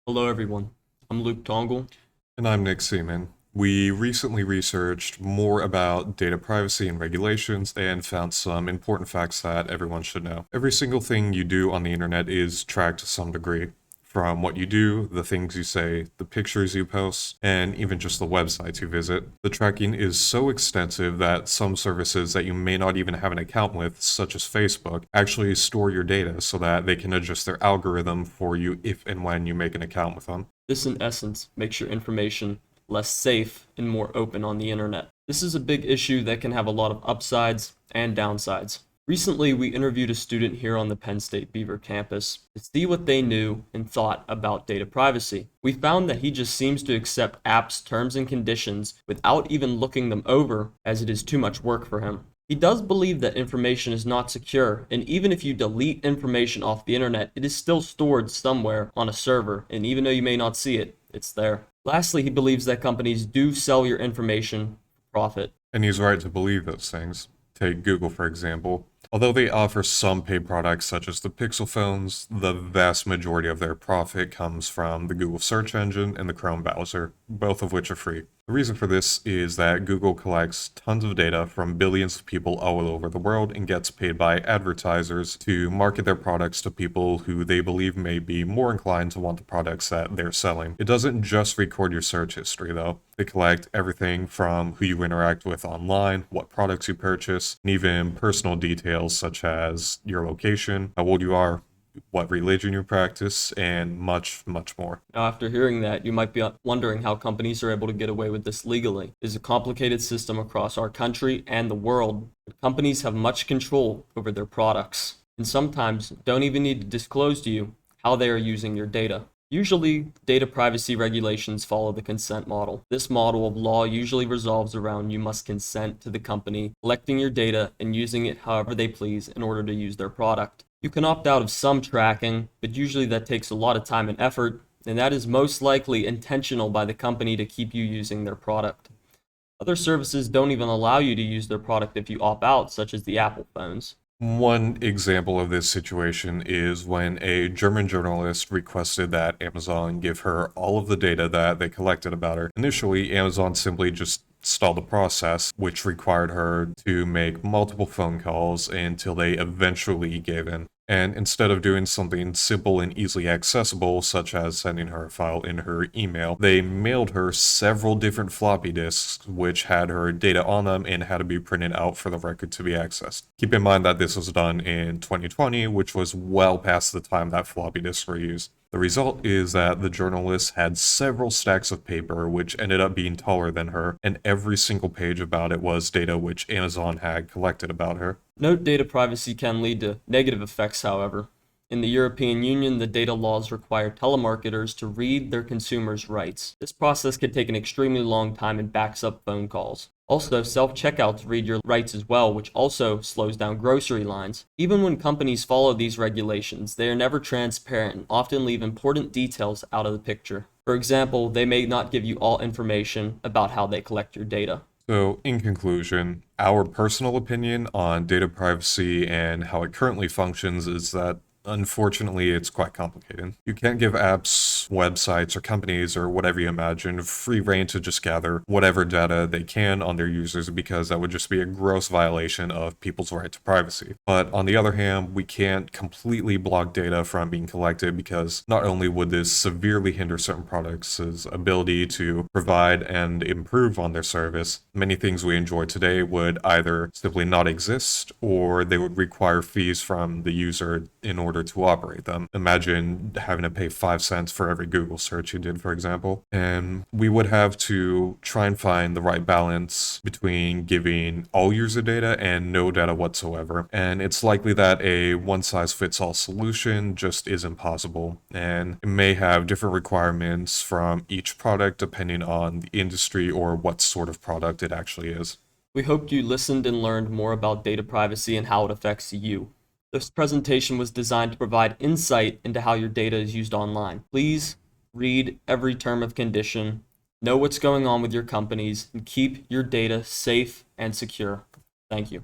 Hello, everyone. I'm Luke Tongle. And I'm Nick Seaman. We recently researched more about data privacy and regulations and found some important facts that everyone should know. Every single thing you do on the internet is tracked to some degree. From what you do, the things you say, the pictures you post, and even just the websites you visit. The tracking is so extensive that some services that you may not even have an account with, such as Facebook, actually store your data so that they can adjust their algorithm for you if and when you make an account with them. This, in essence, makes your information less safe and more open on the internet. This is a big issue that can have a lot of upsides and downsides. Recently, we interviewed a student here on the Penn State Beaver campus to see what they knew and thought about data privacy. We found that he just seems to accept apps' terms and conditions without even looking them over, as it is too much work for him. He does believe that information is not secure, and even if you delete information off the internet, it is still stored somewhere on a server, and even though you may not see it, it's there. Lastly, he believes that companies do sell your information for profit. And he's right to believe those things. Take Google, for example. Although they offer some paid products such as the Pixel phones, the vast majority of their profit comes from the Google search engine and the Chrome browser, both of which are free. The reason for this is that Google collects tons of data from billions of people all over the world and gets paid by advertisers to market their products to people who they believe may be more inclined to want the products that they're selling. It doesn't just record your search history, though. They collect everything from who you interact with online, what products you purchase, and even personal details such as your location, how old you are, what religion you practice, and much, much more. Now, after hearing that, you might be wondering how companies are able to get away with this legally. It is a complicated system across our country and the world, but companies have much control over their products, and sometimes don't even need to disclose to you how they are using your data. Usually, data privacy regulations follow the consent model. This model of law usually revolves around you must consent to the company collecting your data and using it however they please in order to use their product. You can opt out of some tracking, but usually that takes a lot of time and effort, and that is most likely intentional by the company to keep you using their product. Other services don't even allow you to use their product if you opt out, such as the Apple phones. One example of this situation is when a German journalist requested that Amazon give her all of the data that they collected about her. Initially, Amazon simply just stalled the process, which required her to make multiple phone calls until they eventually gave in. And instead of doing something simple and easily accessible, such as sending her a file in her email, they mailed her several different floppy disks, which had her data on them and had to be printed out for the record to be accessed. Keep in mind that this was done in 2020, which was well past the time that floppy disks were used. The result is that the journalist had several stacks of paper, which ended up being taller than her, and every single page about it was data which Amazon had collected about her. Note data privacy can lead to negative effects, however. In the European Union, the data laws require telemarketers to read their consumers' rights. This process can take an extremely long time and backs up phone calls. Also, self-checkouts read your rights as well, which also slows down grocery lines. Even when companies follow these regulations, they are never transparent and often leave important details out of the picture. For example, they may not give you all information about how they collect your data. So, in conclusion, our personal opinion on data privacy and how it currently functions is that unfortunately it's quite complicated. You can't give apps, websites, or companies, or whatever you imagine, free rein to just gather whatever data they can on their users because that would just be a gross violation of people's right to privacy. But on the other hand, we can't completely block data from being collected because not only would this severely hinder certain products' ability to provide and improve on their service, many things we enjoy today would either simply not exist or they would require fees from the user in order to operate them. Imagine having to pay 5 cents for every Google search you did, for example. And we would have to try and find the right balance between giving all user data and no data whatsoever. And it's likely that a one-size-fits-all solution just isn't possible. And it may have different requirements from each product depending on the industry or what sort of product it actually is. We hoped you listened and learned more about data privacy and how it affects you. This presentation was designed to provide insight into how your data is used online. Please read every term of condition, know what's going on with your companies, and keep your data safe and secure. Thank you.